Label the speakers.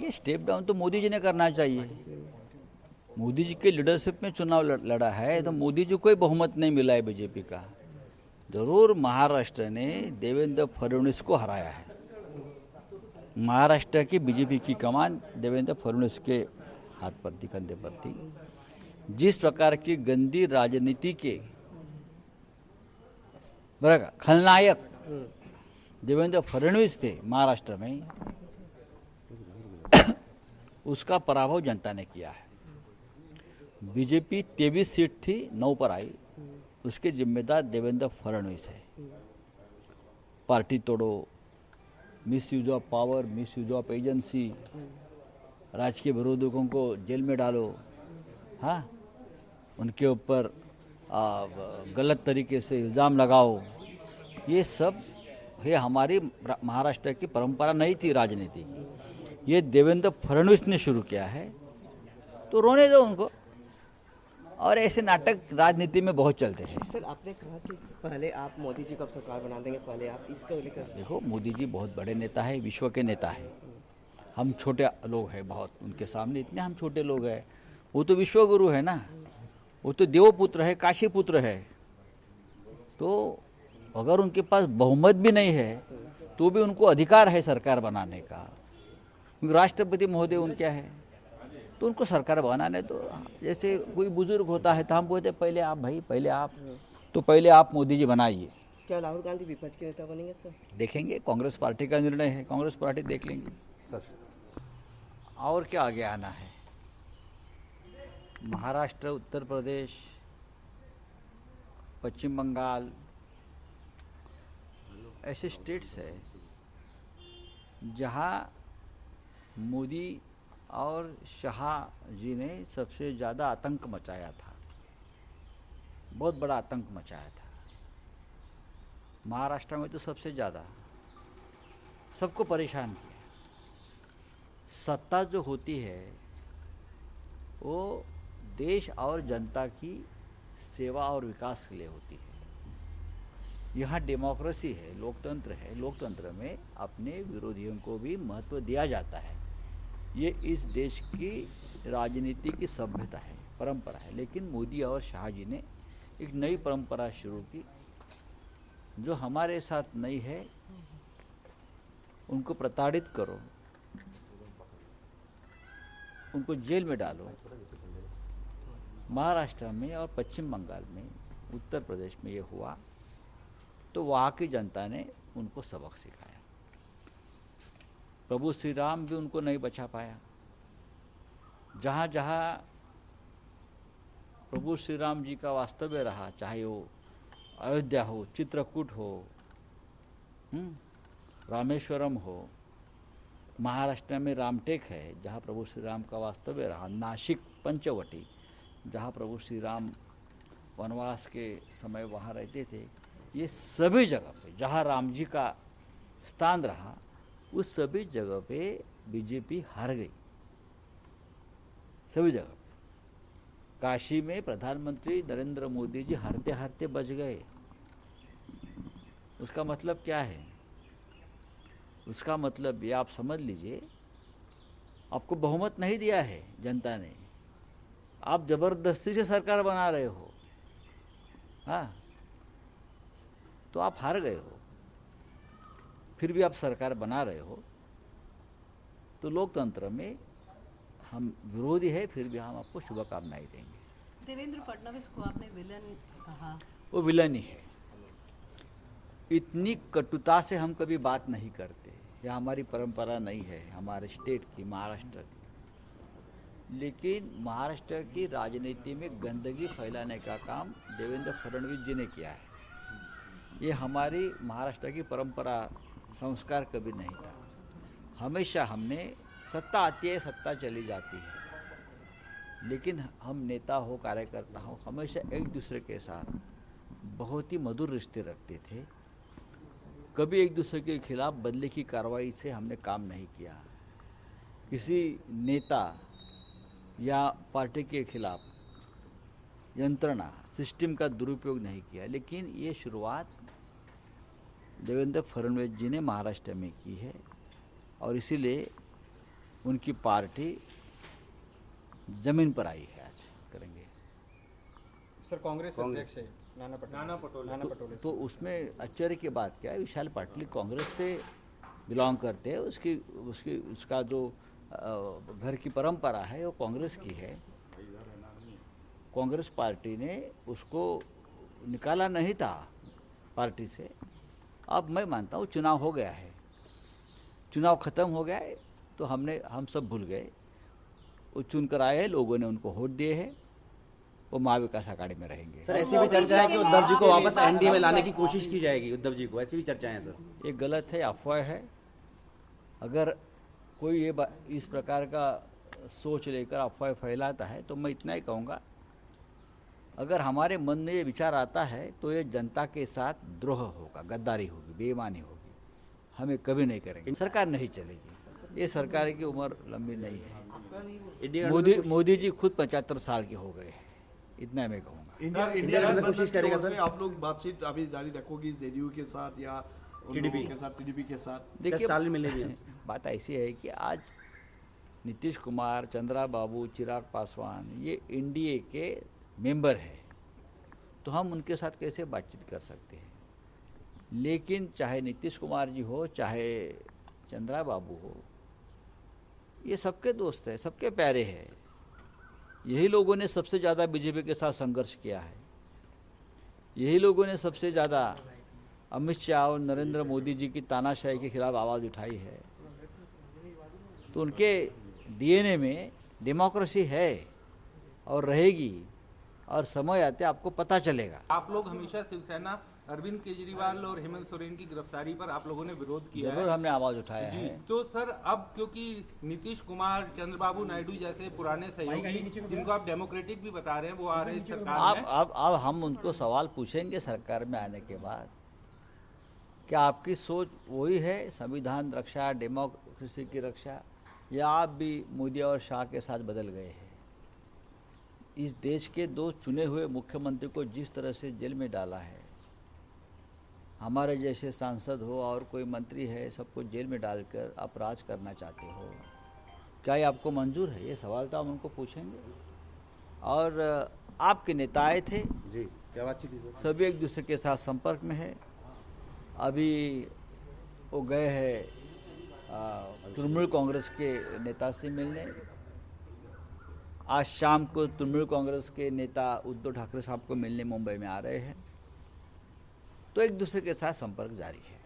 Speaker 1: नहीं, step down तो मोदी जी ने करना चाहिए। मोदी जी के लीडरशिप में चुनाव लड़ा है, तो मोदी जी को कोई बहुमत नहीं मिला है बीजेपी का। जरूर महाराष्ट्र ने देवेंद्र फडणवीस को हराया है। महाराष्ट्र की बीजेपी की कमान देवेंद्र फडणवीस के हाथ पर थी, कंधे पर थी। जिस प्रकार की गंदी राजनीति के बरं खलनायक देवेंद्र फडणवीस थे महाराष्ट्र में, उसका पराभव जनता ने किया है। बीजेपी 23 सीट थी, 9 पर आई, उसके जिम्मेदार देवेंद्र फडणवीस है। पार्टी तोड़ो, miss use of power, miss use of agency, राजकीय विरोधकों को जेल में डालो, हाँ, उनके ऊपर गलत तरीके से इल्ज़ाम लगाओ, ये सब ये हमारी महाराष्ट्र की परंपरा नहीं थी राजनीति की। ये देवेंद्र फडणवीस ने शुरू किया है, तो रोने दो उनको। और ऐसे नाटक राजनीति में बहुत चलते हैं।
Speaker 2: सर, आपने कहा कि पहले आप मोदी जी को सरकार बना देंगे, पहले आप इसको लेकर।
Speaker 1: देखो, मोदी जी बहुत बड़े नेता है, विश्व के नेता है। हम छोटे लोग हैं बहुत, उनके सामने इतने हम छोटे लोग हैं। वो तो विश्वगुरु है ना, वो तो देवपुत्र है, काशी पुत्र है। तो अगर उनके पास बहुमत भी नहीं है तो भी उनको अधिकार है सरकार बनाने का, क्योंकि राष्ट्रपति महोदय उनके हैं। तो उनको सरकार बनाने तो, जैसे कोई बुजुर्ग होता है तो हम बोलते पहले आप भाई, पहले आप, तो पहले आप मोदी जी बनाइए।
Speaker 2: क्या राहुल गांधी विपक्ष के नेता बनेंगे सर?
Speaker 1: देखेंगे, कांग्रेस पार्टी का निर्णय है, कांग्रेस पार्टी देख लेंगे सर। और क्या आगे आना है? महाराष्ट्र, उत्तर प्रदेश, पश्चिम बंगाल, ऐसे स्टेट्स है जहां मोदी और शाह जी ने सबसे ज़्यादा आतंक मचाया था, बहुत बड़ा आतंक मचाया था। महाराष्ट्र में तो सबसे ज़्यादा सबको परेशान किया। सत्ता जो होती है वो देश और जनता की सेवा और विकास के लिए होती है। यहाँ डेमोक्रेसी है, लोकतंत्र है। लोकतंत्र में अपने विरोधियों को भी महत्व दिया जाता है। ये इस देश की राजनीति की सभ्यता है, परंपरा है। लेकिन मोदी और शाह जी ने एक नई परंपरा शुरू की जो हमारे साथ नहीं है। उनको प्रताड़ित करो, उनको जेल में डालो। महाराष्ट्र में और पश्चिम बंगाल में, उत्तर प्रदेश में ये हुआ, तो वहाँ की जनता ने उनको सबक सिखाया। प्रभु श्री राम भी उनको नहीं बचा पाया। जहाँ जहाँ प्रभु श्री राम जी का वास्तव्य रहा, चाहे वो अयोध्या हो, चित्रकूट हो, रामेश्वरम हो, महाराष्ट्र में रामटेक है जहाँ प्रभु श्री राम का वास्तव्य रहा, नासिक पंचवटी जहाँ प्रभु श्री राम वनवास के समय वहाँ रहते थे, ये सभी जगह पे जहाँ राम जी का स्थान रहा, उस सभी जगह पे बीजेपी हार गई, सभी जगह पे। काशी में प्रधानमंत्री नरेंद्र मोदी जी हारते हारते बच गए। उसका मतलब क्या है? उसका मतलब ये आप समझ लीजिए, आपको बहुमत नहीं दिया है जनता ने, आप जबरदस्ती से सरकार बना रहे हो, हाँ, तो आप हार गए हो। फिर भी आप सरकार बना रहे हो, तो लोकतंत्र में हम विरोधी है, फिर भी हम आपको शुभकामनाएं देंगे।
Speaker 3: देवेंद्र फडणवीस को आपने विलन कहा,
Speaker 1: वो विलन ही है। इतनी कटुता से हम कभी बात नहीं करते, यह हमारी परंपरा नहीं है, हमारे स्टेट की, महाराष्ट्र की। लेकिन महाराष्ट्र की राजनीति में गंदगी फैलाने का काम देवेंद्र फडणवीस जी ने किया है। ये हमारी महाराष्ट्र की परंपरा, संस्कार कभी नहीं था। हमेशा हमने, सत्ता आती है, सत्ता चली जाती है, लेकिन हम नेता हो, कार्यकर्ता हो, हमेशा एक दूसरे के साथ बहुत ही मधुर रिश्ते रखते थे। कभी एक दूसरे के खिलाफ बदले की कार्रवाई से हमने काम नहीं किया। किसी नेता या पार्टी के खिलाफ यंत्रणा, सिस्टम का दुरुपयोग नहीं किया। लेकिन ये शुरुआत देवेंद्र फडणवीस जी ने महाराष्ट्र में की है, और इसीलिए उनकी पार्टी जमीन पर आई है, आज करेंगे।
Speaker 4: सर कांग्रेस अध्यक्ष है नाना पटोले
Speaker 1: तो उसमें आश्चर्य की बात क्या है, विशाल पाटिल कांग्रेस से बिलोंग करते हैं, उसका जो घर की परंपरा है वो कांग्रेस की है। कांग्रेस पार्टी ने उसको निकाला नहीं था पार्टी से। अब मैं मानता हूँ चुनाव हो गया है, चुनाव खत्म हो गया है, तो हम सब भूल गए। वो चुनकर आए हैं, लोगों ने उनको वोट दिए हैं, वो महाविकास अघाड़ी में रहेंगे।
Speaker 5: सर ऐसी भी चर्चा है कि उद्धव जी को वापस एनडीए में लाने की कोशिश की जाएगी, उद्धव जी को, ऐसी भी चर्चाएं हैं सर।
Speaker 1: ये गलत है, अफवाह है। अगर कोई इस प्रकार का सोच लेकर अफवाह फैलाता है तो मैं इतना ही कहूँगा, अगर हमारे मन में ये विचार आता है तो ये जनता के साथ द्रोह होगा, गद्दारी होगी, बेईमानी होगी। हमें कभी नहीं करेंगे, सरकार नहीं चलेगी। ये सरकार की उम्र लंबी नहीं है। मोदी जी खुद 75 साल के हो गए हैं, इतना मैं कहूँगा।
Speaker 6: इंडिया में कोशिश करेगा सर। आप लोग बातचीत अभी जारी रखोगी जेडीयू के साथ या टीडीपी के साथ?
Speaker 1: देखिए बात ऐसी है कि आज नीतीश कुमार, चंद्रा बाबू, चिराग पासवान ये एनडीए के मेंबर है, तो हम उनके साथ कैसे बातचीत कर सकते हैं। लेकिन चाहे नीतीश कुमार जी हो, चाहे चंद्रा बाबू हो, ये सबके दोस्त है, सबके प्यारे हैं। यही लोगों ने सबसे ज़्यादा बीजेपी के साथ संघर्ष किया है। यही लोगों ने सबसे ज़्यादा अमित शाह और नरेंद्र मोदी जी की तानाशाही के खिलाफ आवाज़ उठाई है। तो उनके डीएनए में डेमोक्रेसी है और रहेगी, और समय आते आपको पता चलेगा।
Speaker 7: आप लोग हमेशा शिवसेना अरविंद केजरीवाल और हेमंत सोरेन की गिरफ्तारी पर आप लोगों ने विरोध किया है।
Speaker 1: जरूर हमने आवाज उठाया है।
Speaker 7: तो सर अब क्योंकि नीतीश कुमार, चंद्रबाबू नायडू जैसे पुराने सहयोगी जिनको आप डेमोक्रेटिक भी बता रहे हैं, वो आ रहे हैं सरकार में।
Speaker 1: अब हम उनको सवाल पूछेंगे सरकार में आने के बाद, क्या आपकी सोच वही है, संविधान रक्षा, डेमोक्रेसी की रक्षा, या आप भी मोदी और शाह के साथ बदल गए हैं। इस देश के 2 चुने हुए मुख्यमंत्री को जिस तरह से जेल में डाला है, हमारे जैसे सांसद हो और कोई मंत्री है, सबको जेल में डालकर आप राज करना चाहते हो, क्या ये आपको मंजूर है? ये सवाल तो हम उनको पूछेंगे। और आपके नेता आए थे
Speaker 5: जी, क्या बातचीत थी?
Speaker 1: सभी एक दूसरे के साथ संपर्क में है। अभी वो गए हैं तृणमूल कांग्रेस के नेता से मिलने। आज शाम को तृणमूल कांग्रेस के नेता उद्धव ठाकरे साहब को मिलने मुंबई में आ रहे हैं। तो एक दूसरे के साथ संपर्क जारी है।